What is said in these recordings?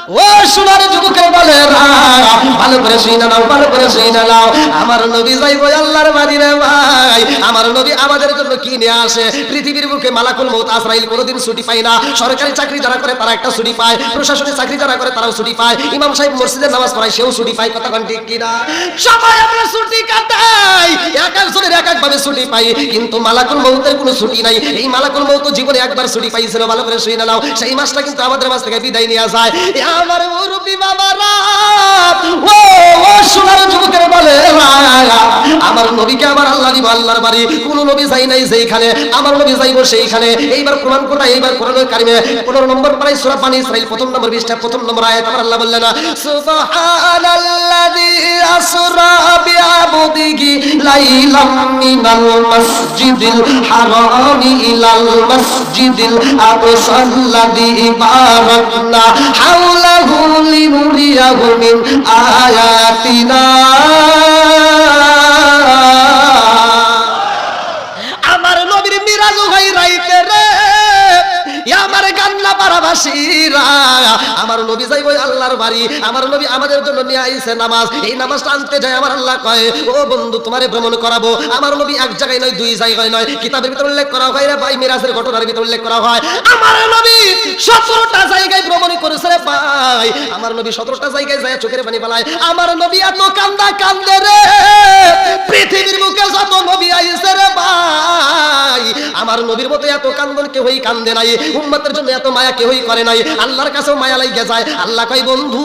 ও সোনার যুবকের বলেরা, ভালো করে শুনে নাও, ভালো করে শুনে নাও। আমার নবী যাইব আল্লাহর বাড়ি রে ভাই। আমার নবী আমাদের জন্য কি নিয়ে আসে? পৃথিবীর বুকে মালাকুল মউত আজরাইল কোনোদিন ছুটি পায় না। সরকারি চাকরি যারা করে তারা একটা ছুটি পায়, প্রশাসনিক চাকরি যারা করে তারাও ছুটি পায়, ইমাম সাহেব মসজিদে নামাজ পড়ায় সেও ছুটি পায়। কথা কোন ঠিক কিনা? সবাই আমরা ছুটি কাটাই, এক একজনের এক এক ভাবে ছুটি পাই, কিন্তু মালাকুল মউতের কোনো ছুটি নাই। এই মালাকুল মউত জীবনে একবার ছুটি পাইছিল, ভালো করে শুনে নাও। সেই মাসটা কিন্তু আমাদের মাস থেকে বিদায় নিয়ে যায়। আমার মুরব্বি বাবারা, ও সোনার যুবকের বলে, আমার নবীকে আমার আল্লাহ দিব আল্লাহর বাড়ি। কোন নবী যাই নাই যেইখানে, আমার নবী যাইব সেইখানে। এইবার কোরআন কোথায়? এইবার কোরআনের কারিমে 15 নম্বর পারায় সূরা বানী ইসরাঈল 1 নম্বর পৃষ্ঠা 1 নম্বর আয়াত আমার আল্লাহ বললেন, সুবহানাল্লাযী আসরা বিআবদিহি লাইলাম মিনাল মাসজিদিল হারামি ইলাল মাসজিদিল আকসাল্লাযী বারাকনা হাওলাহু লিনুরিয়াহু মিন আয়াতিনা। আমার নবীর মিরাজ ভাই রাইতে রে, আমার গান্না পারাবাসীরা, আমার নবী যাইব আল্লাহর বাড়ি। আমার নবী আমাদের জন্য নিয়ে আইছে নামাজ। এই নামাজটা আনতে যায় আমার আল্লাহ কয়, ও বন্ধু তোমারে ভ্রমণ করাবো। আমার নবী এক জায়গায় নয়, দুই জায়গায় নয়, কিতাবের ভিতরে উল্লেখ করা হয় রে ভাই, মিরাজের ঘটনার ভিতরে উল্লেখ করা হয় আমার নবী 17টা জায়গায় ভ্রমণ করেছে রে ভাই। আমার নবী 17টা জায়গায় যায় চোখের পানি ফেলায়। আমার নবী এত কান্দে রে, পৃথিবীর বুকে যত নবী আইছে রে ভাই, আমার নবীর মতো এত কান্দন কেউই কান্দে নাই, উম্মতের জন্য এত মায়া কেউই করে নাই। আল্লাহর কাছেও মায়া লাগে যায়। আল্লাহ কয়, বন্ধু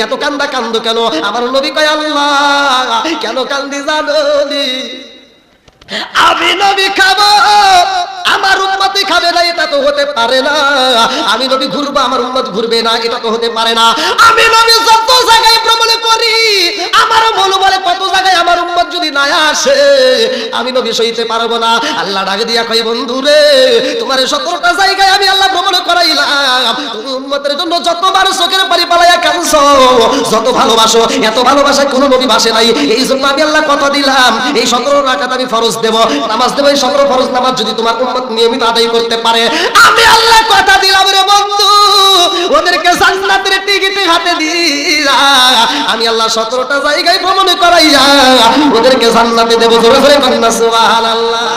এত কান্দো কেন? আমার নবী কয়, আল্লাহ কেন কান্দি জানো নি? আমি নবী খাবো, আমার উম্মতি খাবে না, এটা তো হতে পারে না। আমি নবী ঘুরবো, আমার উম্মত ঘুরবে না, এটা তো হতে পারে না। আমি নবী যত জায়গায় ভ্রমণ করি, আমার মন বলে কত জায়গায় আমার উম্মত যদি না আসে, আমি নবী সইতে পারবো না। আল্লাহ ডাকে দিয়া কই, বন্ধু রে তোমার 17টা জায়গায় আমি আল্লাহ ভ্রমণ করাইলাম, তুমি উম্মতের জন্য যতবার চোখের পানি পালাইয়া কাঁদছো, যত ভালোবাসো, এত ভালোবাসা কোনো নবী বাসে নাই। এই জন্য আমি আল্লাহ কথা দিলাম, এই 17 রাকাত আমি ফরজ দেব, নামাজ দেব। এই 17 ফরজ নামাজ যদি তোমার উম্মত নিয়মিত আদায় করতে পারে, আমি আল্লাহ কথা দিলাম রে বন্ধু, ওদেরকে জান্নাতের টিকিট হাতে দিয়া আমি আল্লাহ 17টা জায়গায় ভ্রমণ করাইয়া ওদেরকে জান্নাতে দেব। জোরে জোরে বলেন না সুবহানাল্লাহ।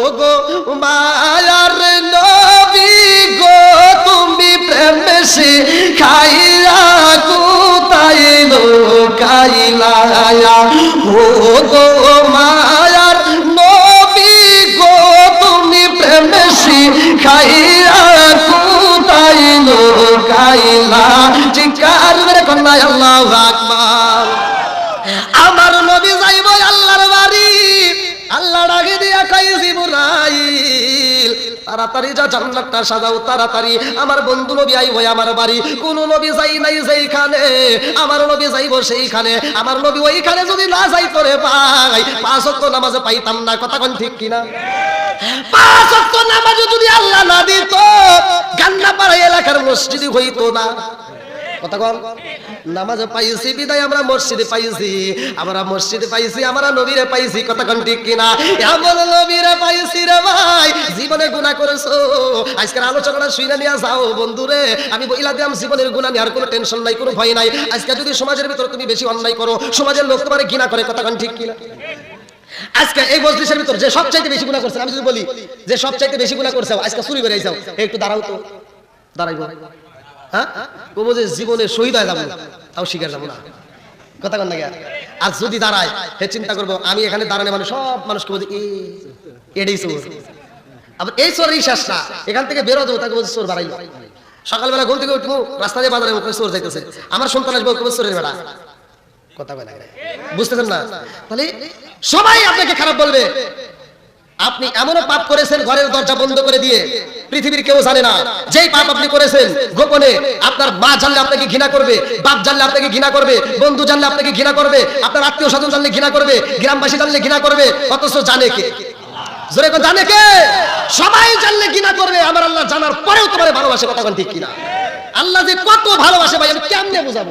ও গো মায়ার নবী গো, তুমি প্রেম শিখাইয়া কোথায় লুকাইলা? ও গো মায়ার নবী গো, তুমি প্রেম শিখাইয়া কোথায় লুকাইলা? চিৎকার করে কন্যা আল্লাহু আকবার। আমার নবী যাইব আল্লাহর বাড়ি। আল্লাহ ডাকে দিয়া কই, জিবরাইল তাড়াতাড়ি যা জান্নাতটা সাজাও, তাড়াতাড়ি আমার বন্ধু নবী আইব আমার বাড়ি। কোন নবী যাই নাই যেইখানে, আমার নবী যাইব সেইখানে। আমার নবী ওইখানে যদি না যাইতো রে ভাই, 5 ওয়াক্ত নামাজে পাইতাম না। কথা কোন ঠিক কিনা? 5 ওয়াক্ত নামাজে যদি আল্লাহ না দিত, গান্নাপাড়া এলাকার মসজিদই হইতো না। কথা কন, নামাজে পাইছি বিদায় আমরা মসজিদে পাইছি, আমরা মসজিদে পাইছি, আমরা নবীরে পাইছি। কথা কোন ঠিক কিনা? এমন নবীরে পাইছি রে ভাই, জীবনে গুনাহ করেছো, আজকের আলোচনাটা শুইনা নিয়া যাও বন্ধুরে। আমি বইলা দিলাম, জীবনের গুনাহ নিয়ে আর কোনো টেনশন নাই, কোনো ভয় নাই। আজকে যদি সমাজের ভিতরে তুমি বেশি অন্যায় করো, সমাজের লোক তোমারে ঘৃণা করে। কথা কোন ঠিক কিনা? আজকে এই মজলিসের ভিতর যে সবচাইতে বেশি গুনাহ করছে, আমি যদি বলি যে সবচাইতে বেশি গুনাহ করছে, আজকে চুরি করে আইছাও, একটু দাঁড়াও তো, দাঁড়াইবো, হ্যাঁ বলবো যে জীবনে শহীদ হয়ে যাবো, তাও শিকার যাবো না। কথা কন না? আর যদি দাঁড়ায়, হে চিন্তা করবো আমি এখানে দাঁড়ানো মানে সব মানুষকে বলছি এটাই চোর। আবার এই চোরেরই শেষ না, এখান থেকে বেরো দেবো, তাকে বলছি চোর বাড়াইলো। সকালবেলা ঘুম থেকে উঠবো, রাস্তা দিয়ে বাজারে চোর যাইতেছে, আমার সন্তান আসবো, চোরের বেড়া। কথা কয় না? বুঝতেছেন না? তাহলে সবাই আপনাকে খারাপ বলবে। আপনি এমনও পাপ করেছেন ঘরের দরজা বন্ধ করে দিয়ে, পৃথিবীর কেউ জানে না। যেই পাপ আপনি করেছেন গোপনে, আপনার মা জানলে আপনাকে ঘৃণা করবে, বাপ জানলে আপনাকে ঘৃণা করবে, বন্ধু জানলে আপনাকে ঘৃণা করবে, আপনার আত্মীয় স্বজন জানলে ঘৃণা করবে, গ্রামবাসী জানলে ঘৃণা করবে, অথচ জানে কে? জোরে কোন জানে কে? সবাই জানলে ঘৃণা করবে, আমার আল্লাহ জানার পরেও তোমার ভালোবাসে। কথা কোন ঠিক কিনা? আল্লাহ যে কত ভালোবাসে ভাই, আমি কেমনে বুঝাবো?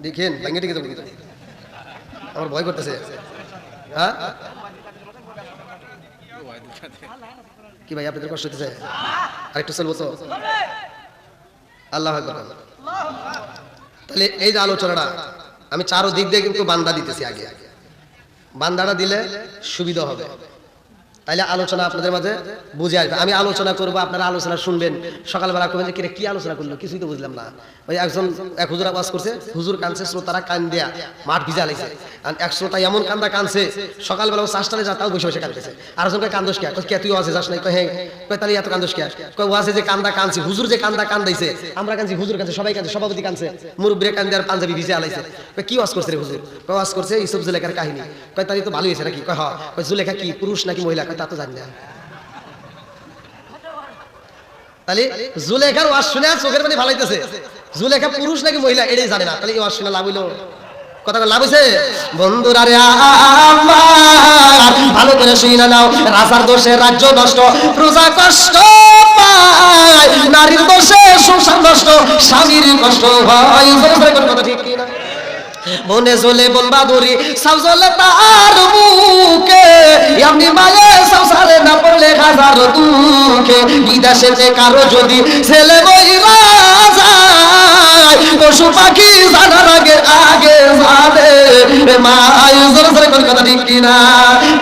দেখেন ভাঙে ঠিক আছে, আমার ভয় করতেছে। হ্যাঁ কি ভাই আপনাদের কষ্ট হচ্ছে? আরেকটু চলবো তো? আল্লাহ আকবার। তাহলে এই যে আলোচনাটা আমি চারো দিক দিয়ে কিন্তু বান্দা দিতেছি, আগে বান্দাটা দিলে সুবিধা হবে, তাইলে আলোচনা আপনাদের মাঝে বুঝে আসবে। আমি আলোচনা করবো, আপনারা আলোচনা শুনবেন, সকালবেলা করবেন যে কি আলোচনা করলো, কিছুই তো বুঝলাম না। ওই এক হুজুর আওয়াজ করছে, হুজুর কানছে, শ্রোতারা কান দেয়া মাঠ ভিজা লাইছে। এক শ্রোতা এমন কান্দা কানছে, সকালবেলা ও চাষটালে যা তাও বসে বসে কাঁদতেছে। আর কে কান্দোস কে তুই ওয়াজে যাস নাই? হ্যাঁ। তাহলে এত কান্দোস কে? ওয়াজে যে কান্দা কানছি, হুজুর যে কান্দা কান্দাইছে, আমরা কানছি, হুজুর কানছে, সবাই কানছে, সভাপতি কানছে, মুরব্বীরা কান্দে, আর পাঞ্জাবি ভিজে আলাইছে। কি ওয়াজ করছে রে হুজুর? ওয়াজ করছে ইউসুফ জুলেখার কাহিনী। তাহলে তো ভালোই হয়েছে নাকি? হ্যাঁ। জুলেখা কি পুরুষ নাকি মহিলা? তা তো জানি না। তাহলে জুলেখার ওয়াজ শুনে চোখের পানি ফালাইতেছে, জুলেখা পুরুষ নাকি মহিলা এটাই জানে না। তাহলে এই ওয়াজ শুনে লাভ হইলো? কথা লাভ হয়েছে? বন্ধুরা রে আমার ভালো করে শুনে নাও, রাজার দোষে রাজ্য নষ্ট, প্রজা কষ্ট পায়, নারীর দোষে সংসার নষ্ট, স্বামীর কষ্ট হয়। কথা ঠিক কি না? বনে জ্বলে বন বাদুরি, সাউ জ্বলে তার মুখে, এমনি মায়ে সংসারে না পড়লে হাজার দুঃখে। বিদেশেতে কারো যদি ছেলে বইরা যায়, পশু পাখি জানার আগে আগে জানে মায়। জোরে কথা ঠিক কিনা?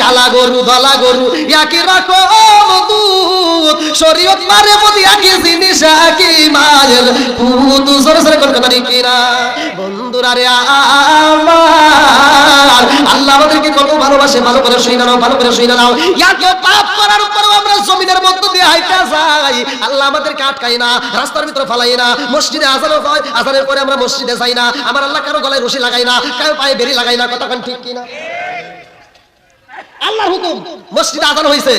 কালা গরু ধলা গরু একই রকম দুধ, শরীয়ত মারে প্রতি একই জিনিস একই মায়ের পুত। জোরে কথা ঠিক কিনা? বন্ধুরা রে আমার আল্লাহ আমাদেরকে কত ভালোবাসে, ভালো করে শুনে নাও, ভালো করে শুনে নাও। এত পাপ করার পরেও আমরা জমিনের মধ্যে দিয়ে হাইটা যাই, আল্লাহ আমাদেরকে আটকাই না, রাস্তার ভিতরে ফালাই না। মসজিদে আজানও হয়, আজানের পরে আমরা মসজিদে যাই না। আমার আল্লাহ কারো গলায় রশি লাগাই না, কারো পায়ে বেরি লাগাই না। কথা ঠিক কিনা? আল্লাহর হুকুম, মসজিদে আজান হইছে,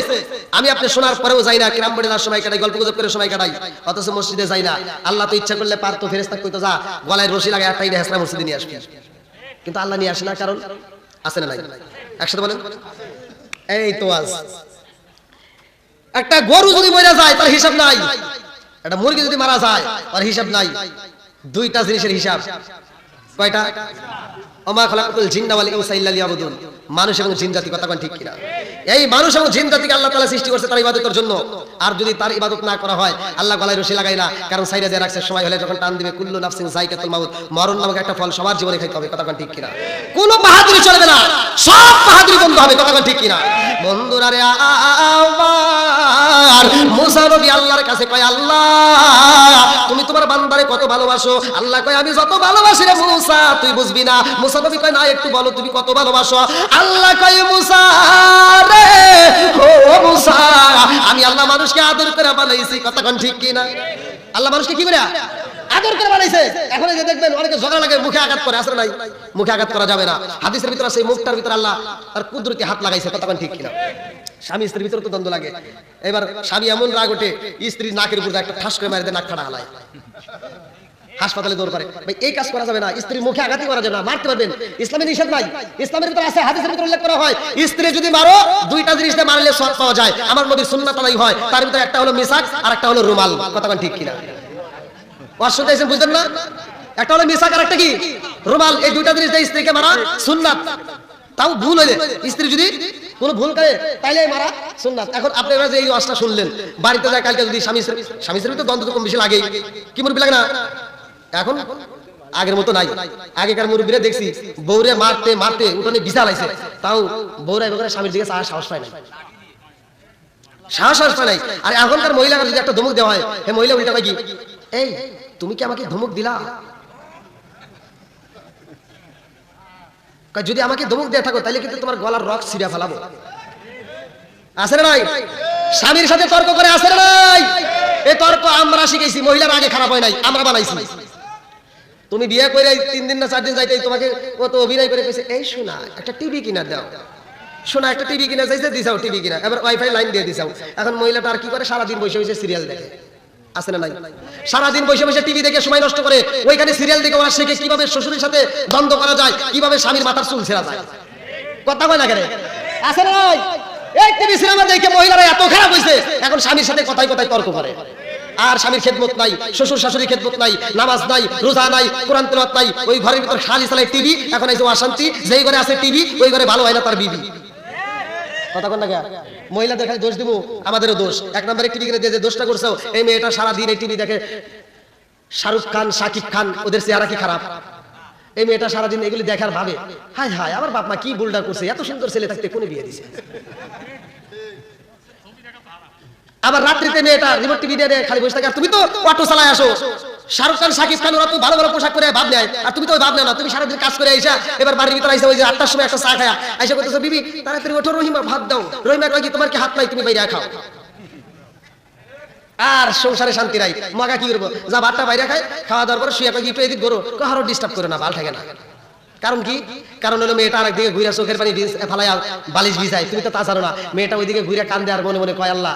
আমি আপনি শোনার পরেও যাই না, কিরাম বড়ে সময় কাটাই, গল্প গুজব করে সময় কাটাই, অথচ মসজিদে যাই না। আল্লাহ তো ইচ্ছা করলে পারতো, ফেরেশতা কইতো যা গলায় রশি লাগায় একটাই হেসরা মসজিদে নিয়ে আসবি, কিন্তু আল্লাহ নিয়ে আসে না। কারণ আছে না নাই? একসাথে বলেন। এই তো আজ একটা গরু যদি মরে যায় তার হিসাব নাই, একটা মুরগি যদি মারা যায় তার হিসাব নাই। দুইটা জিনিসের হিসাব কয়টা? ওমা খালাকাতুল জিন্না ওয়াল ইনসা ইল্লা লিয়াবুদুন, মানুষ এবং জিন জাতি। কথা ঠিক কিনা? এই মানুষ এবং জিন জাতিকে আল্লাহ তাআলা সৃষ্টি করেছে তার ইবাদতের জন্য। আর যদি তার ইবাদত না করা হয়, আল্লাহ গলায় রশি লাগাই না, কারণ সাইরা দিয়ে রাখছে, সময় হলে যখন টান দিবে, কুল্লু নাফসিন যায়কাতুল মাউত, মরণ নামক একটা ফল সবার জীবনে খাইতে হবে। কথা ঠিক কিনা? কোন বাহাদুরি চলবে না, সব বাহাদুরি বন্ধ হবে। কথা ঠিক কিনা? বন্ধুরা রে আমার মুসা নবী আল্লাহর কাছে কয়, আল্লাহ তুমি তোমার বান্দারে কত ভালোবাসো। আল্লাহ কয়, আমি যত ভালোবাসি রে মুসা তুই বুঝবি না। মুসা নবী কয়, না একটু বলো তুমি কত ভালোবাসো। আল্লাহ কয়, মুসা রে ও মুসা, আমি আল্লাহ মানুষকে আদর করে বানাইছি। কথা ঠিক কিনা? আল্লাহ মানুষকে কি করে আদর করে বানাইছে। এখন এই যে দেখবেন অনেকে ঝগড়া লাগে, মুখে আঘাত করে, আসলে নাই, মুখে আঘাত করা যাবে না। হাদিসের ভিতরে আছে মুখটার ভিতরে আল্লাহ তার কুদরতি হাত লাগাইছে। কথা ঠিক কিনা? স্বামী স্ত্রীর ভিতরে তো দ্বন্দ্ব লাগে। এবার স্বামী এমন রাগ ওঠে, স্ত্রী নাকের উপর একটা ঠাস করে মারি দেয়, নাক ফাটা হালায়, হাসপাতালে দৌড় করে। ভাই এই কাজ করা যাবে না, স্ত্রীর মুখে আঘাতই করা যাবে না, মারতে পারবেন, ইসলামে নিষেধ নাই। ইসলামের ভিতরে আছে, হাদিসের ভিতরে উল্লেখ করা হয়, স্ত্রী যদি মারো দুইটা জিনিস দিয়ে মারলে সওয়াব পাওয়া যায়। আমার নবীর সুন্নাত আলাই হয়, তার ভিতরে একটা হলো মিসাক আর একটা হলো রুমাল। কথা ঠিক কিনা? অশুদ্ধ এসে বুঝলেন না? একটা হলো মিসাক আর একটা কি রুমাল। এই দুইটা জিনিস দিয়ে স্ত্রীকে মারা সুন্নাত। তাও ভুল হইলে, স্ত্রী যদি কোনো ভুল করে তাইলে মারা সুন্নাত। এখন আপনারা যে এই ওয়াজটা শুনলেন, বাড়িতে যায় কালকে যদি স্বামী স্ত্রীর তো দ্বন্দ্ব কম বেশি লাগে, কি মুরব্বি লাগে না? এখন আগের মতো নাই। আগেকার মুরব্বিরা দেখছি বউরে মারতে মারতে উঠোনে বিছাল আইছে, তাও বউরা এবার স্বামীর দিকে সাহস পায় না, সাহস পায় নাই। আর এখনকার মহিলারা যদি একটা ধমক দেওয়া হয়, হে মহিলা উল্টা পাই কি, এই তুমি কি আমাকে ধমক দিলা? যদি আমাকে ধমক দিয়ে থাকো তাহলে কিন্তু তোমার গলার রক ছিঁড়ে ফেলাবো। আছে না নাই? স্বামীর সাথে তর্ক করে, আছে না নাই? এই তর্ক আমরা শিখেছি, মহিলার আগে খারাপ হয় নাই, আমরা বানাইছি। তুমি বিয়ে করে 3 দিন না 4 দিন যাইতে তোমাকে কত অভিনয় করে কইছে, এই শোনা একটা টিভি কিনা দাও, শোনা একটা টিভি কিনা যাইছে, দিছাও টিভি কিনা, এবার ওয়াইফাই লাইন দিয়ে দিছাও। এখন মহিলাটা আর কি করে, সারা দিন বসে বসে সিরিয়াল দেখে। আছে না নাই? সারাদিন বসে বসে টিভি দেখে সময় নষ্ট করে, ওইখানে সিরিয়াল দেখে ওরা শেখে কিভাবে শ্বশুরের সাথে দ্বন্দ্ব করা যায়, কিভাবে স্বামীর মাথার চুল ছেঁড়া যায়। কথা কয় না কেন? আছে না নাই? এই টিভি সিনেমা দেখে মহিলারা এত খারাপ হইছে, এখন স্বামীর সাথে কথায় কথায় তর্ক করে। আর স্বামীর খেদমত নাই, শ্বশুর শাশুড়ি খেদমত নাই, নামাজ নাই, রোজা নাই, কোরআন তেলাওয়াত নাই, ওই ঘরের ভিতর খালি চালায় টিভি। এখন এই যে অশান্তি, যেই ঘরে আছে টিভি ওই ঘরে ভালো হয় না তার বিবি। কথা কোন না? মহিলাদের খালি দোষ দিব, আমাদেরও দোষ। এক নম্বরে টিভি কিনে যে দোষটা করছো, এই মেয়েটা সারাদিন এই টিভি দেখে, শাহরুখ খান, শাকিব খান, ওদের চেহারা কি খারাপ? এই মেয়েটা সারাদিন এগুলি দেখার ভাবে, হায় হায় আমার বাপ মা কি ভুলটা করছে, এত সুন্দর ছেলে থাকতে কোনে বিয়ে দিছে। আবার রাত্রিতে মেয়েটা রিমোট টিভি দিয়ে খালি বসে থাকে, আর তুমি তো অটো চালায় আসো। শাহরুখ খান, শাকিব খান ওরা তো ভালো ভালো পোশাক পরে ভাব নেয়, আর তুমি তো ভাব নেয় না। তুমি সারাদিন কাজ করে আইসা এবার বাড়ির ভিতরে আইসা ওই যে 8টার সময় একটা চা খায়া আইসা করতেছো, বিবি তাড়াতাড়ি ওঠো, রহিমা ভাত দাও। রহিমা কয় কি তোমার কি হাত নাই, তুমি বাইরে খাও। আর সংসারে শান্তি নাই। মগা কি করবো, যা ভাতটা বাইরে খায়, খাওয়া দাওয়ার পর শুয়ে কয় একটু এদিক করো, কারো ডিস্টার্ব করে না, ভাল থাকে না। কারণ কি? কারণ হলো মেয়েটা আরেকদিকে ঘুরে চোখের পানি ফালাইয়া বালিশ ভিজায়, তুমি তো তা জানো না। মেয়েটা ওইদিকে ঘুরে কান্দে আর মনে মনে কয় আল্লাহ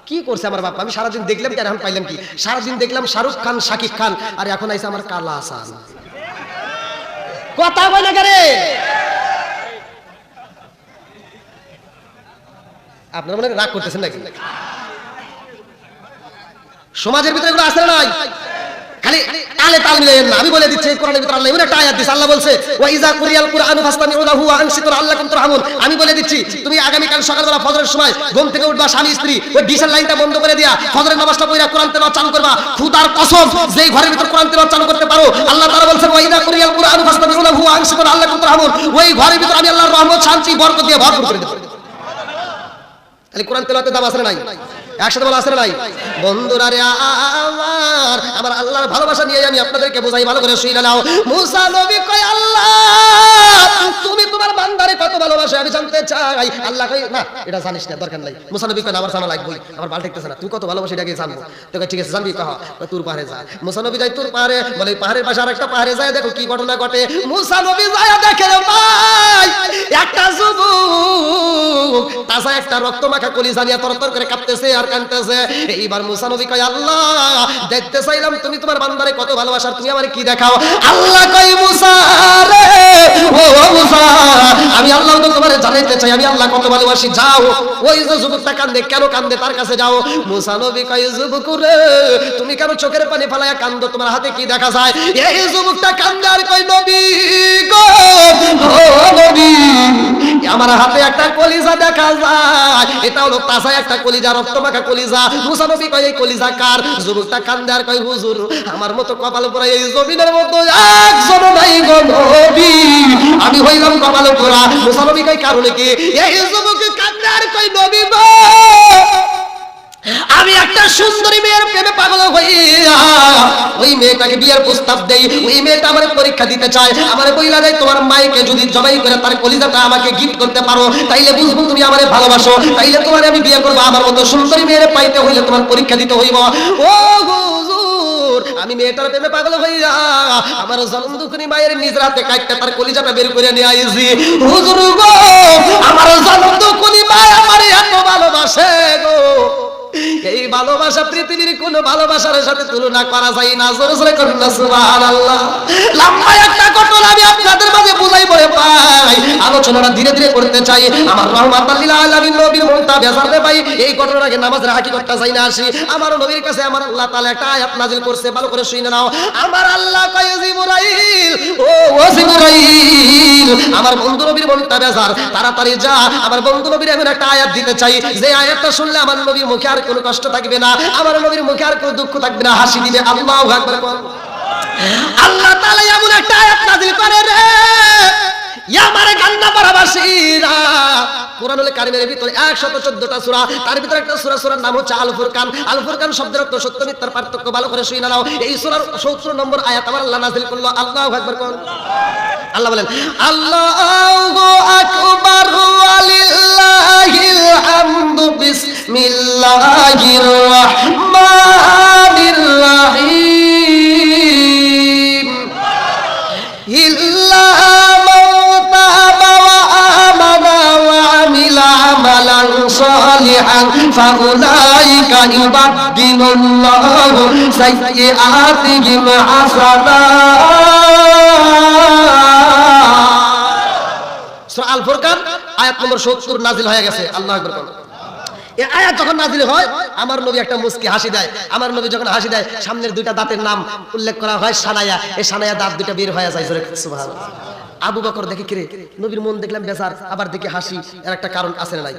কি করছে আমার বাপ, আমি সারাদিন দেখলাম কি আর এখন পাইলাম কি? সারাদিন দেখলাম শাহরুখ খান, শাকিব খান, আর এখন আইসা আমার কালা আসান। কথা বলে না রে? আপনারা মনে রাগ করতেছেন নাকি? সমাজের ভিতরে এগুলো আসে নাই, খালি তালে তাল মিলাইয়েন না। আমি বলে দিচ্ছি কোরআনের ভিতরে আল্লাহ এমন একটা আয়াত দিয়েছে, আল্লাহ বলছে ওয়া ইযা কুরিয়াল কুরআনু ফাসতামিউ লাহু ওয়া আনসিতু লাআল্লাকুম তুরহামুন। আমি বলে দিচ্ছি তুমি আগামী কাল সকালবেলা ফজরের সময় ঘুম থেকে উঠবা, স্বামী স্ত্রী ওই ডিজেল লাইনটা বন্ধ করে দিয়া ফজরের নামাজটা পড়া কোরআন তেলাওয়াত চালু করবা। খোদার কসম যেই ঘরের ভিতর কোরআন তেলাওয়াত চালু করতে পারো, আল্লাহ তাআলা বলছেন ওয়া ইযা কুরিয়াল কুরআনু ফাসতামিউ লাহু ওয়া আনসিতু লাআল্লাকুম তুরহামুন, ওই ঘরের ভিতর আমি আল্লাহর রহমত, শান্তি, বরকত দিয়ে ভরপুর করে দেব। তাহলে কোরআন তেলাওয়াতের দাম আছে না নাই? একসাথে বলা আছে না নাই? বন্ধুরা রে আমার, আমার আল্লাহর ভালোবাসা নিয়ে আমি আপনাদেরকে বোঝাই, ভালো করে শুনে নাও। মুসা নবী কয় আল্লাহ তুমি তোমার বান্দারে কত ভালোবাসো আমি জানতে চাই। আল্লাহ কয় না এটা জানিস না, দরকার নাই। মুসা নবী কয় আমার জানা লাগবে, আমার ভালো ঠেকতেছে না, তুই কত ভালোবাসি এটাকে জানবো। তো ঠিক আছে জানবি, কহ তুর পাহাড়ে যা। মুসা নবী যায় তুর পাহাড়ে, বলে পাহাড়ের পাশে আরেকটা পাহাড়ে যায়, দেখো কি ঘটনা ঘটে। মুসা নবী যায় দেখে রে ভাই একটা যুবক তাজা একটা রক্তমাখা কলিজা নিয়ে তরতর করে কাঁপতেছে আর কাঁদতেছে। এইবার মুসা নবী কয় আল্লাহ দেখতে চাইলাম তুমি তোমার বান্দারে কত ভালোবাসা, তুমি আমারে কি দেখাও। আল্লাহ কয় মুসা রে ও মুসা আমি আল্লাহ তো তোমারে জানাইতে চাই আমি আল্লাহ কত ভালোবাসি। যাও ওই যে যুবকটা কান্দে, কেন কান্দে তার কাছে যাও। মুসা নবী কয় যুবক রে তুমি কেন চোখের পানি ফেলায়া কান্দো, তোমার হাতে কি দেখা যায়? এই যুবকটা কান্দে আর কয় নবী গো ও নবী আমার হাতে একটা কলিজা দেখা যায়, এটা হলো তাজা একটা কলিজা, রক্তমাখা কলিজা। মুসা নবী কয় এই কলিজা কার? যুবকটা কান্দে আর কয় হুজুর আমার মতো কপাল পোড়া এই জমিনের মতো একজন নাই গো নবী, আমি হইলাম কপাল পোড়া। মুসা নবী কয় কারণে কি? এই যুবক কান্দে আর কয় নবী গো আমি একটা সুন্দরী মেয়ের প্রেমে পাগল হইয়া ওই মেয়েটাকে বিয়ের প্রস্তাব দেই, ওই মেয়েটা আমার পরীক্ষা দিতে চায়, আমার বইলা দেয় তোমার মাইকে যদি জবাই করে তার কলিজাটা আমাকে গিফট করতে পারো তাইলে বুঝবো তুমি আমারে ভালোবাসো, তাইলে তোমার আমি বিয়ে করবো। আমার মতো সুন্দরী মেয়ের পাইতে হইলে তোমার পরীক্ষা দিতে হইব। ও হুজুর আমি মেয়েটার প্রেমে পাগল হইয়া আমার জনম দুঃখিনী মায়ের নিজ রাতে কাটতে তার কলিজাটা বের করে নিয়ে আইছি। হুজুর গো আমার জনম দুঃখিনী মা আমার এত ভালোবাসে গো, এই ভালোবাসা পৃথিবীর কোন ভালোবাসার সাথে তুলনা করা যায় না। জোরে জোরে করুন না সুবহানাল্লাহ। লম্বা একটা ঘটনা আমি আপনাদের মাঝে বুঝাই বলে পাই, আলোচনাটা ধীরে ধীরে করতে চাই। আমার রাহমাতুল লিল আলামিন নবীর মনটা বেজারতে পাই, এই ঘটনাটাকে নামাজের হাকিকতটা চাই না আসি। আমার নবীর কাছে আমার আল্লাহ তাআলা একটা আয়াত নাযিল করছে, ভালো করে শুনে নাও। আমার আল্লাহ কয় জিবরাইল ও জিবরাইল আমার বন্ধু নবীর মনটা বেজার, তাড়াতাড়ি যা আমার বন্ধু নবীর এমন একটা আয়াত দিতে চাই যে আয়াতটা শুনলে আমার নবীর মুখে আর কোনো কষ্ট থাকবে না, আমার নবীর মুখে আর কোনো দুঃখ থাকবে না, হাসি দিবে। আল্লাহু আকবার। আল্লাহ তাআলা এমন একটা আয়াত নাযিল করে রে আমার গান্না পারাবাসীরা। কুরআনুল কারীমের ভিতরে 114টা সূরা, তার ভিতরে একটা সূরার নাম হচ্ছে আল ফুরকান। আল ফুরকান শব্দের অর্থ সত্য মিথ্যার পার্থক্য, ভালো করে শুনে নাও। এই সূরার 70 নম্বর আয়াত আমার আল্লাহ নাযিল করলো। আল্লাহু আকবার কোন আল্লাহ বলেন আল্লাহু আকবার ওয়ালিল্লাহিল হামদু বিসমিল্লাহির রাহমানির রাহিম। ইল্লা صالحا فأولئك يبدل الله سيئاتهم حسنات। সূরা আল ফুরকান আয়াত নম্বর 70 নাযিল হয়ে গেছে। আল্লাহু আকবার। এই আয়াত যখন নাযিল হয় আমার নবী একটা মুস্কি হাসি দেয়। আমার নবী যখন হাসি দেয় সামনের দুইটা দাঁতের নাম উল্লেখ করা হয় সানায়া, এই সানায়া দাঁত দুইটা বের হয়ে যায়। সুবহানাল্লাহ। আবু বকর দেখে কিরে নবীর মন দেখলাম বেজার, আবার দেখে হাসি, এর একটা কারণ আছে না নাই?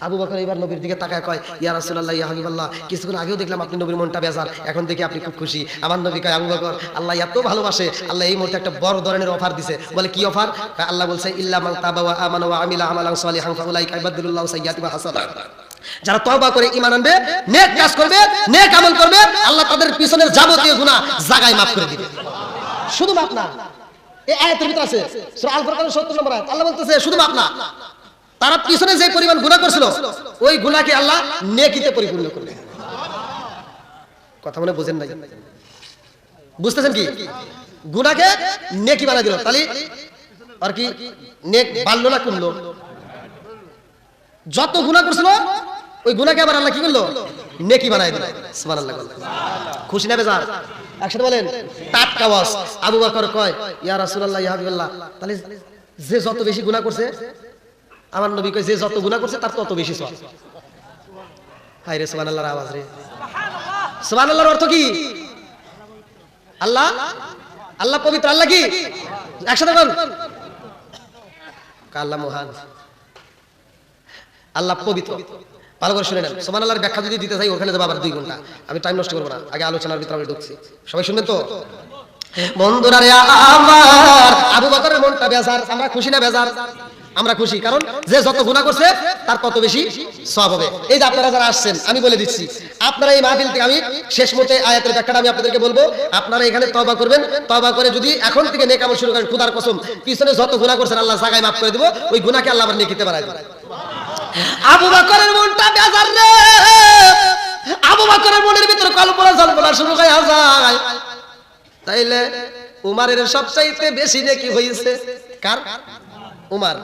আবু বকর এবার নবীর দিকে তাকায় কয়, ইয়া রাসূলুল্লাহ ইয়া হাবিবাল্লাহ, কিছুক্ষণ আগেও দেখলাম আপনি নবীর মনটা বেজার, এখন দেখি আপনি খুব খুশি। আমার নবী কয়, আবু বকর আল্লাহ এত ভালোবাসে, আল্লাহ এই মুহূর্তে একটা বড় ধরনের অফার দিছে। বলে কি অফার? আল্লাহ বলছে ইল্লা মান তাবা ওয়া আমানা ওয়া আমিলা আমালান সালিহান ফাউলাইকা ইবাদুল্লাহু সাইয়্যাতিহিম হাসানাত। যারা তওবা করে ঈমান আনবে, নেক কাজ করবে, নেক আমল করবে, আল্লাহ তাদের পিছনের যাবতীয় গুনাহ জায়গায় maaf করে দিবে। শুধু maaf না, এই আয়াতের ভিতর আছে সূরা আল ফুরকানের 70 নম্বর আয়াত, আল্লাহ বলতেছে শুধু maaf না, তারা পিছনে যে পরিমাণ গুনাহ করেছিল ওই গুনাহকে আল্লাহ নেকিতে পরিপূর্ণ করবে। কথা মনে বুঝেন নাই? বুঝতেছেন কি? গুনাহকে নেকি বানাই দিল, তাহলে আর কি নেক বাড়লো না কমলো? যত গুনাহ করছিল ওই গুনাহকে আবার আল্লাহ কি করলো? নেকি বানাই দিল। সুবহানাল্লাহ। খুশি না বেজার? একসাথে বলেন টাটকা ওয়াজ। আবু বকর কয়, ইয়া রাসূলুল্লাহ ইয়া হাবিবাল্লাহ, তাহলে যে যত বেশি গুনাহ করছে, আমার নবী কয় যে যত গুনাহ করছে তার তত বেশি সওয়াব। হায় রে সুবহানাল্লাহর আওয়াজ রে। সুবহানাল্লাহর অর্থ কি? আল্লাহ, আল্লাহ পবিত্র। আল্লাহ কি? একসাথে বলেন, আল্লাহ মহান, আল্লাহ পবিত্র। ভালো করে শুনে নেন। সুবহানাল্লাহর ব্যাখ্যা যদি দিতে চাই ওখানে যাবো আবার 2 ঘন্টা, আমি টাইম নষ্ট করবো না, আগে আলোচনার ভিতরে আমি ঢুকছি। সবাই শুনবেন তো? বন্ধুরা রে আমার, আবু বকরের মনটা বেজার, আমরা খুশি না বেজার? আমরা খুশি, কারণ যে যত গুনাহ করছে তার তত বেশি সওয়াব হবে। এই যে আপনারা যারা আসছেন, আমি বলে দিচ্ছি, আপনারা এই মাহফিল থেকে, আমি শেষ মতে আয়াতের ব্যাখ্যাটা আমি আপনাদেরকে বলবো, আপনারা এখানে তওবা করবেন, তওবা করে যদি এখন থেকে নেক আমল শুরু করেন, খোদার কসম পিছনে যত গুনাহ করছেন আল্লাহ জায়গায় maaf করে দেব, ওই গুনাহকে আল্লাহ আবার নেকিতে বানায় দেবে। আবু বকরের মনটা বেজার রে। আবু বকরের মনের ভিতরে কল্পনা জল্পনা শুরু হয়ে যায়। তাইলে উমারের সবচাইতে বেশি নেকি হইছে কার? উমার,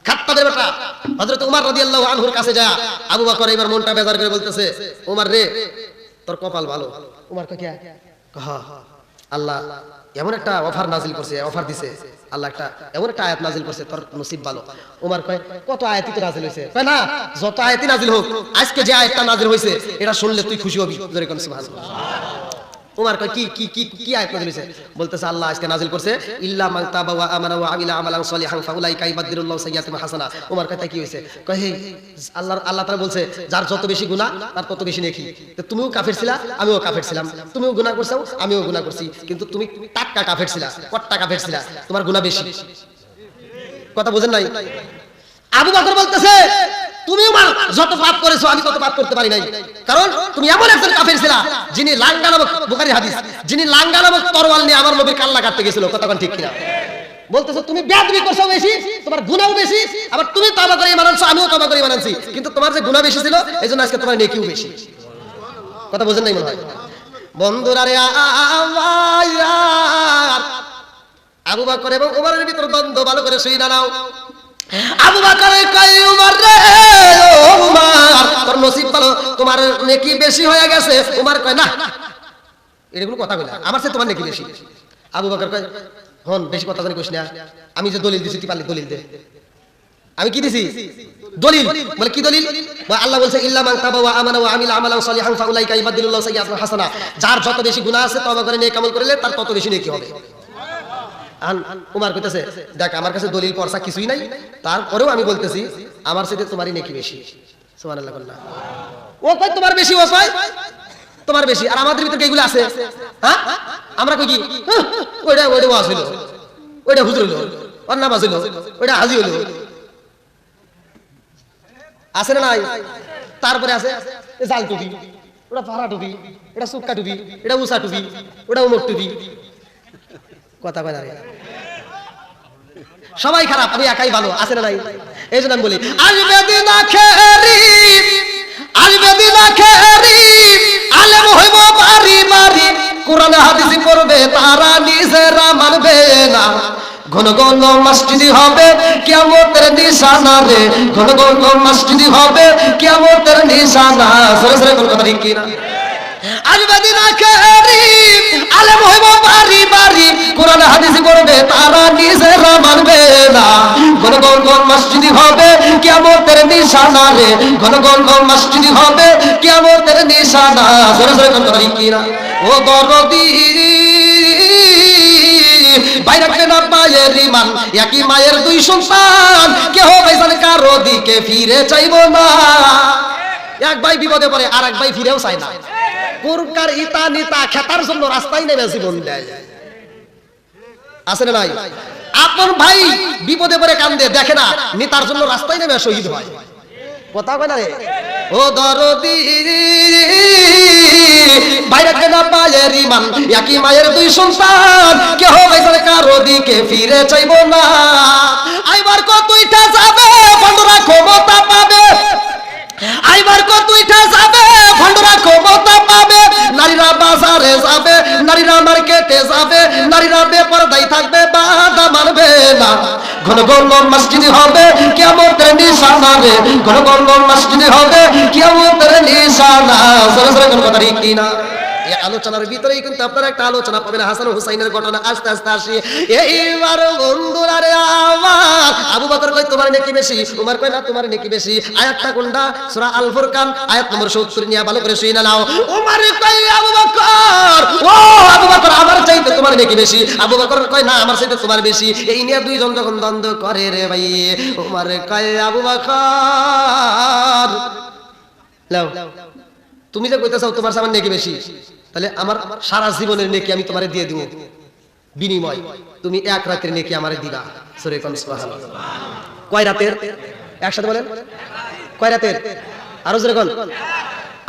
খাত্তাবের বেটা হযরত উমার রাদিয়াল্লাহু আনহুর কাছে যায় আবু বকর এবার মনটা বেজার করে বলতেছে, উমার রে তোর কপাল ভালো। উমার কয় কি? হ্যাঁ, আল্লাহ এমন একটা অফার নাজিল করছে, অফার দিছে আল্লাহ, একটা এমন একটা আয়াত নাজিল করছে, তোর নসিব ভালো। উমার কয় কত আয়াতই তো নাজিল হইছে? কয় না, যত আয়াতই নাজিল হোক, আজকে যে আয়াতটা নাজিল হইছে এটা শুনলে তুই খুশি হবি। জোরে কোন সুবহানাল্লাহ। উমার কয় কি কি কি কি আয়াত নাজিল হইছে? বলতেছে আল্লাহ আজকে নাজিল করছে ইল্লা মান তাবা ওয়া আমানা ওয়া আমিলা আমালান সালিহান ফাউলাইকা ইবাদুল্লাহু সাইয়্যাতিহিম হাসানা। উমার কয় তা কি হইছে? কয় হে আল্লাহ তাআলা বলছে যার যত বেশি গুনাহ তার তত বেশি নেকি। তো তুমিও কাফের ছিলা, আমিও কাফের ছিলাম, তুমিও গুনাহ করছো, আমিও গুনাহ করছি, কিন্তু তুমি টাটকা কাফের ছিলা, কট্টা কাফের ছিলা, তোমার গুনাহ বেশি। কথা বুঝেন নাই? আবু বকর বলতেছে তুমি আমার যত পাপ করেছো আমি তত পাপ করতে পারি নাই, কারণ তুমি এমন একজন কাফের ছিলা যিনি লাঙ্গা নামক, বুখারী হাদিস, যিনি লাঙ্গা নামক তরোয়াল নিয়ে আমার নবীর কাল্লা কাটতে গেছিল। কথা কোন ঠিক কিনা? বলতেছে তুমি বেয়াদবি করছো বেশি, তোমার গুনাহও বেশি, আবার তুমি তওবা করে ঈমান আনছো, আমিও তওবা করে ঈমান আনছি, কিন্তু তোমার যে গুনাহ বেশি ছিল এজন্য আজকে তোমার নেকিও বেশি। কথা বুঝেন নাই মনে হয়? বন্ধুরা রে আমার, আবু বকর এবং উমরের ভিতর দ্বন্দ্ব ভালো করে শুইনা নাও। আবু বকর কয় উমর রে, ও উমর তোর নসিব ভালো, তোমার নেকি বেশি হয়ে গেছে। উমর কয় না, এগুলো কথা কইলা, আমার চেয়ে তোমার নেকি বেশি। আবু বকর কয় হন বেশি কথা জানি কইস না, আমি যে দলিল দিছি তুই পারলি দলিল দে। আমি কি দিছি? দলিল। বলে কি দলিল? আল্লাহ বলছে ইল্লা মান তাবা ওয়া আমানা ওয়া আমিলা আমালান সালিহান ফাউলাইকা ইবাদুল্লাহু সাইয়্যাতিহিম হাসানা। যার যত বেশি গুনাহ আছে তওবা করে নেক আমল করলে তার তত বেশি নেকি হবে। উমার কইতেছে দেখ আমার কাছে দলিল পরসা কিছুই নাই, তারপরেও আমি বলতেছি আমার সাথে তোমারই নেকি বেশি। সুবহানাল্লাহ। ও কয় তোমার বেশি, ও কয় তোমার বেশি, আর আমাদের ভিতরে এগুলো আছে। হ্যাঁ, আমরা কই কি ওইটা ওয়াজ হইলো, ওইটা হুজুর হইলো, ওর নামাজ হইলো, ওইটা হাজি হইলো, আছে না নাই? তারপরে আছে জাল টুপি, ওটা ফাড়া টুপি, এটা সুক্কা টুপি, এটা উষা টুপি, ওটা উমর টুপি। কথা কয় না রে, সবাই খারাপ, আমি একাই ভালো, আছে না নাই? এই জন্য আমি বলি আসবে দিন আখেরি, আসবে দিন আখেরি, আলেম হইব বাড়ি বাড়ি, কোরআন হাদিস পড়বে তারা নিজেরা মানবে না, ঘন ঘন মসজিদি হবে কিয়ামতের নিশানা রে, ঘন ঘন মসজিদি হবে কিয়ামতের নিশানা। সরে সরে কথা ঠিক কি না? আসবে দিন আখেরি, আলেম হইব বাড়ি বাড়ি, কোরআন হাদিস পড়বে তারা নিজেরা মানবে না, ঘন ঘন মসজিদি হবে কিয়ামতের নিশানা রে, ঘন ঘন মসজিদি হবে কিয়ামতের নিশানা। সরে সরে কথা ঠিক কি না? ও দরদি বাইরাকে না মায়ের ইমান একই মায়ের দুই সন্তান কেহ ভাইজান কারো দিকে ফিরে চাইবো না। এক ভাই বিপদে পড়ে আর এক ভাই ফিরেও চায় না। কুরকার ইতা নিতা খেতার জন্য রাস্তায় নেমে জীবন দেয়, আছে না নাই? আপন ভাই বিপদে পড়ে কান্দে, দেখে না নিতার জন্য রাস্তায় নেমে শহীদ হয়। কথা কয় না রে ও দরদি, বাইরে না মায়ের ইমান একই মায়ের দুই সন্তান কেহ ভাইজান কারো দিকে ফিরে চাইবো না। আইবার কতইটা যাবে বন্ধুরা ক্ষমতা পাবে, আইবার কতইটা যাবে ভন্ডরা ক্ষমতা পাবে। নারীরা বাজারে যাবে, নারীরা মার্কেটে যাবে, নারীরা বেপরদায় থাকবে, বাধা মানবে না। ঘন ঘন মসজিদ হবে কিয়ামতের নিশানা রে, ঘন ঘন মসজিদ হবে কিয়ামতের নিশানা। সরে সরে কোন কথা ঠিক না? এই আলোচনার ভিতরেই কিন্তু আপনারা একটা আলোচনা পাবেন হাসান হুসাইনের ঘটনা। আস্তে আস্তে আসি এইবার বন্ধুরা রে আমার, আবু বকর কয় তোমার নেকি বেশি, উমর কয় না তোমার নেকি বেশি। আয়াতটা কোনটা? সূরা আল ফুরকান আয়াত নম্বর 70 নিয়ে ভালো করে শুনে নাও। উমর কয় আবু বকর, ও আবু বকর আমার চাইতে তোমার নেকি বেশি। আবু বকর কয় না আমার চাইতে তোমার বেশি। এই নিয়ে দুইজন যখন দ্বন্দ্ব করে রে ভাই, উমর কয় আবু বকর লাও তুমি যে কইতেছো তোমার সামান নেকি বেশি, তাহলে আমার সারা জীবনের নেকি আমি তোমারে দিয়ে দিব, বিনিময় তুমি এক রাতের নেকি আমারে দিবা। সূরা কোন সুবহানাল্লাহ। কয় রাতের? একসাথে বলেন কয় রাতের? আরো জোরে কোন?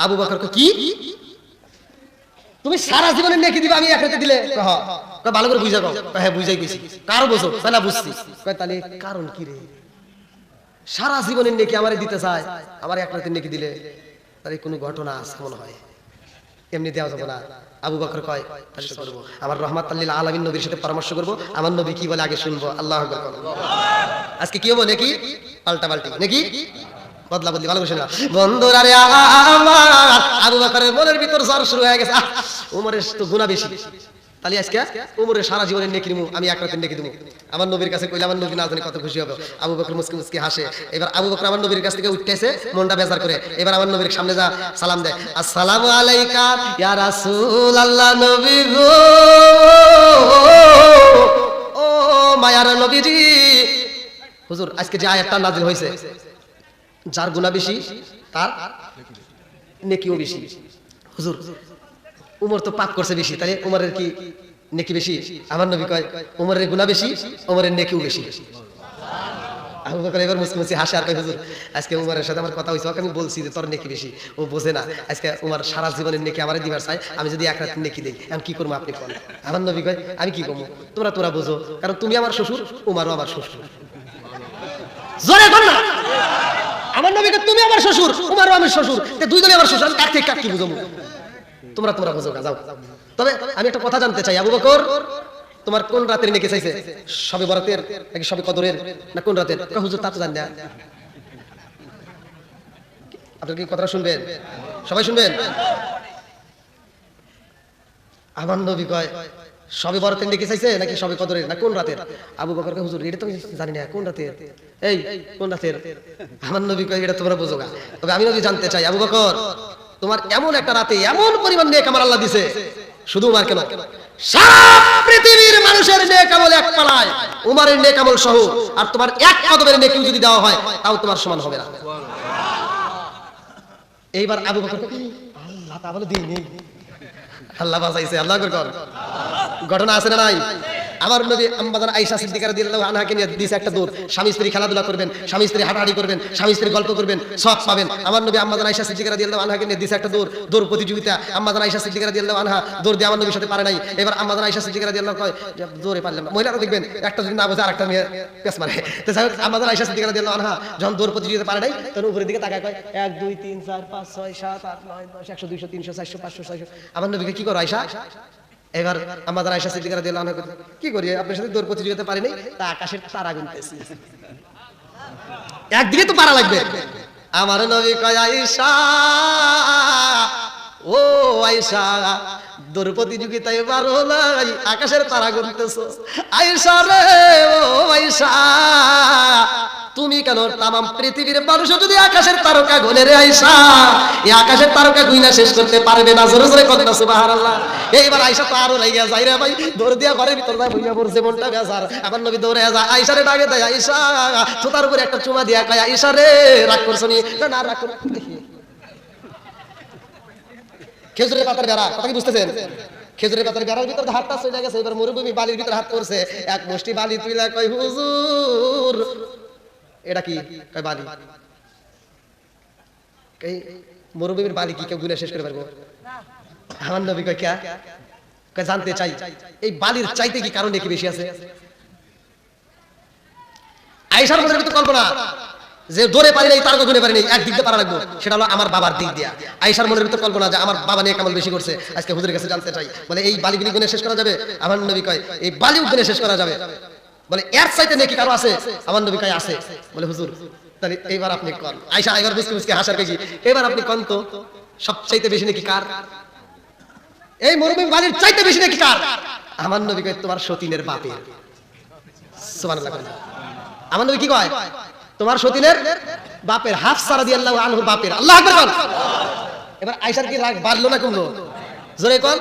আবু বকর কি তুমি সারা জীবনের নেকি দিবা আমি এক রাতে দিলে? হ্যাঁ। কয় ভালো করে বুঝা কও। হ্যাঁ বুঝাই কইছি। কারো বুঝো না? বুঝছি। কয় তাহলে কারণ কি রে? সারা জীবনের নেকি আমারে দিতে চায়, আমার এক রাতের নেকি দিলে তাহলে কোনো ঘটনা আছে মনে হয়, এমনি দেওয়া যাবে না। আবু বকর কয় করবো আমার রহমাতুল লিল আলামিন নবীর সাথে পরামর্শ করব, আমার নবী কি বলে আগে শুনবো। আল্লাহু আকবার। আজকে কি হবে নাকি পাল্টা পাল্টি নাকি বদলা বদলি? ভালো না বন্ধুরা রে আমার, আবু বকরের মনের ভিতর জ্বর শুরু হয়ে গেছে। ওমরের তো গুনাহ বেশি, তাহলে আজকে ওমরের সারা জীবনের নেকি নিমু, আমি এক রাতের নেকি দেবো। আমার নবীর কাছে কইলে আমার নবী না জানি কত খুশি হবে। আবু বকর মুসকি মুসকি হাসে। এবার আবু বকর আমার নবীর কাছ থেকে উঠতেছে, মনটা বেজার করে এবার আমার নবীর সামনে যা সালাম দেয়, আসসালামু আলাইকা ইয়া রাসূলুল্লাহ। নবী গো, ও মায়ার নবীজি, হুজুর আজকে যে আয়াতটা নাযিল হয়েছে, যার গুনাহ বেশি তার নেকিও বেশি। হুজুর উমর তো পাপ করছে বেশি, তাহলে উমরের কি নেকি বেশি? আমার নবী কয় উমরের গুনাহ বেশি, উমরের নেকিও বেশি। আবু বকর এবার মুসকি মুসকি হাসে আর কয় হুজুর আজকে উমরের সাথে আমার কথা হইছে, আমি বলছি যে তোর নেকি বেশি, ও বোঝে না। আজকে উমর সারা জীবনের নেকি আমারে দিবার চাই, আমি যদি এক রাত নেকি দেই আমি কি করব আপনি কোন? আমার নবী কয় আমি কি করব, তোরা বোঝো, কারণ তুমি আমার শ্বশুর, উমরও আমার শ্বশুর। জোরে বল না। আমার নবী কয় তুমি আমার শ্বশুর, উমরও আমার শ্বশুর, তে দুই জনই আমার শ্বশুর, আমি কাকে কাকে কি বুঝাবো? তোমরা বোঝো যাও। তবে আমি একটা কথা জানতে চাই, আবু বকর তোমার কোন রাতের নেকি চাইছে? শবে বরাতের নাকি শবে কদরের না কোন রাতের? হুজুর তা তো জানি না। আপনারা কি কথা শুনবেন? সবাই শুনবেন? আমার নবী কয় শবে বরাতের নেকি চাইছে নাকি শবে কদরের না কোন রাতের? আবু বকর কয় হুজুর এটা তো জানি না কোন রাতের, এই কোন রাতের? আমার নবী কয় এটা তোমরা বুঝো না। তবে আমি নবী জানতে চাই, আবু বকর তোমার এমন একটা রাতে এমন পরিমাণ নেক আমার আল্লাহ দিছে, শুধু উমর কেন সারা পৃথিবীর মানুষের নেক আমল এক পালায় উমরের নেক আমল সহ, আর তোমার এক কদমের নেকিও যদি দেওয়া হয় তাও তোমার সমান হবে না। এইবার আবু বকর আল্লাহ তা বলে দিই নেই, আল্লাহ বাঁচাইছে। আল্লাহ আকবার। ঘটনা আছে না নাই? আমার নবী আম্মাজান আয়েশা সিদ্দিকা রাদিয়াল্লাহু আনহাকে নিয়ে দিয়েছে একটা দৌড়, স্বামী স্ত্রী খেলাধুলা করবেন, স্বামী স্ত্রী হাঁটাহাঁটি করবেন, স্বামী স্ত্রী গল্প করবেন, সব পাবেন। আমার নবী আম্মাজান আয়েশা সিদ্দিকা রাদিয়াল্লাহু আনহাকে নিয়ে দিয়েছে একটা দৌড় প্রতিযোগিতা। আম্মাজান আয়েশা সিদ্দিকা রাদিয়াল্লাহু আনহা দৌড় দিয়ে আমার নবীর সাথে পারে নাই। এবার আম্মাজান আয়েশা সিদ্দিকা রাদিয়াল্লাহু কয় দৌড়ে পারলাম না। মহিলারা দেখবেন একটা যদি না বোঝে আরেকটা নিয়ে পেছ মারে। তো যাই হোক আম্মাজান আয়েশা সিদ্দিকা রাদিয়াল্লাহু আনহা যখন দৌড় প্রতিযোগিতা পারে নাই, তখন উপরের দিকে তাকায় কয় 1 2 3 4 5 6 7 8 9 10 100 200 300 400 500 600। আমার নবীকে কি করো আয়েশা? এবার আমাদের আয়েশা সিদ্দিকা রাদিয়াল্লাহু আনহা কি করি আপনার সাথে দৌড় প্রতিযোগিতা পারি নাই, তা আকাশের তারা গুনতেছি, একদিকে তো পারা লাগবে। আমার নবী কয় আয়েশা ও আয়েশা, দৌড় প্রতিযোগিতায় পারো নাই, আকাশের তারা গুনতেছো। আয়েশা রে, ও আয়েশা, তুমি কেন তামাম পৃথিবীর মানুষ যদি আকাশের তারকা গুনে রে আয়েশা, এই আকাশের তারকা গুইনা শেষ করতে পারবে না। জোরে জোরে কথা সুবহানাল্লাহ। এইবার আয়েশা তো আরো লাগিয়া যায় রে ভাই, দৌড় দিয়া ঘরের ভিতর যায়, বইয়া পড়ছে, মনটা বেজার। আমার নবী দৌড়ে যায়, আয়েশারে ডাকে দেয়, আয়েশা, তোতার উপরে একটা চুমা দিয়া কয়, আয়েশা রে রাগ করছো নি? না রাগ করো। খেজুরের পাতার বেড়া, কথা কি বুঝতেছেন? খেজুরের পাতার বেড়ার ভিতরে হাতটা চলে গেছে, এবার মরুভূমি বালির ভিতরে হাত করছে, এক মুষ্টি বালি তুইলা কয়, হুজুর এটা কি? কয় বালি। এই মরুভূমির বালি কি কেউ গুনে শেষ করে পারবো? আমার নবী কয় কে? কয় জানতে চাই এই বালির চাইতে কি কারণে কি বেশি আছে? আয়েশার মনের ভিতরে কল্পনা যে দৌড়ে পারি নাই, তারকা গুনে পারি নাই, একদিক দিয়ে পারা লাগবো, সেটা হলো আমার বাবার দিক দিয়া। আয়েশার মনের ভিতরে কল্পনা যে আমার বাবা নিয়ে কামাল বেশি করছে, আজকে হুজুরের কাছে জানতে চাই। বলে এই বালিগুলি গুনে শেষ করা যাবে? আমার নবী কয় এই বালিও গুনে শেষ করা যাবে। বলে এর চাইতে নাকি কারো আছে? আমার নবী কয় আছে। বলে হুজুর তাহলে এইবার আপনি কোন? আয়েশা এবার বুঝতে বুঝতে হাসার কি, এবার আপনি কোন তো সবচাইতে বেশি নাকি কার? এই মরুভূমি বালির চাইতে বেশি নাকি কার? আমার নবী কয় তোমার সতীনের বাপের। সুবহানাল্লাহ। আমার নবী কি কয়? তোমার সতীনের বাপের, হাফসা রাদিয়াল্লাহু আনহুর বাপের। আল্লাহু আকবার বল। এবার আয়েশার কি রাগ বাড়লো না কমলো? জোরে কর।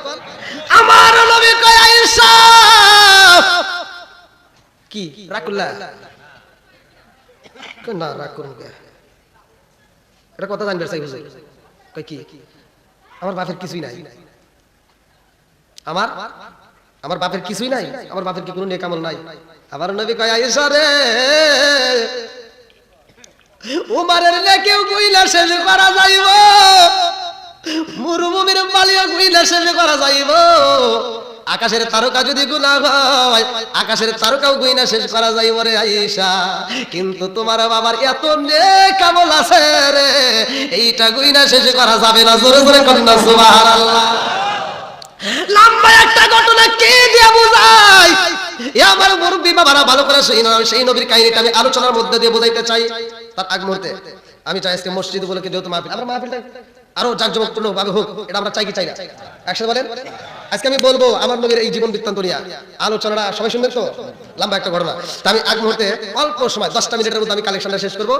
আমার নবী কয় আয়েশা কি রাগ করলা? কয় না রাগ করুন কে? এটা কথা জানবে চাই হুজুর। কয় কি? আমার বাপের কিছুই নাই। আমার বাপের কিছুই নাই, আমার বাপের কি কোনো নেক আমল নাই? আমার নবী কয় আয়েশা রে, উমারের নেকেও কইলা শেষ করা যাইব, মরুভূমির বালিও কইলা শেষ করা যাইব, আকাশের তারকা যদি গুনাহ হয়, আকাশের তারকাও গুইনা শেষ করা যাইব রে আয়েশা, কিন্তু তোমার বাবার এত নেক আমল আছে রে, এইটা গুইনা শেষ করা যাবে না। জোরে জোরে কন্যা সুবহানাল্লাহ। লম্বা একটা ঘটনা কে দিয়ে বুঝাই? আমার মুরব্বী বাবারা ভালো করে সেই নবীর কাহিনীটা আমি আলোচনার মধ্যে দিয়ে বোঝাইতে চাই। তার আগ মুহূর্তে আমি চাই আজকে মসজিদ বলে যেহেতু মাহফিল, আমরা মাহফিলটা আরো জাঁকজমকপূর্ণ ভাবে হোক, এটা আমরা চাই কি চাই না? একসাথে বলেন। আজকে আমি বলবো আমার নবীর এই জীবন বৃত্তান্ত নিয়ে আলোচনাটা, সবাই শুনবেন তো? লম্বা একটা ঘটনা। আমি আগ মুহূর্তে অল্প সময় 10টা মিনিটের মধ্যে আমি কালেকশনটা শেষ করবো।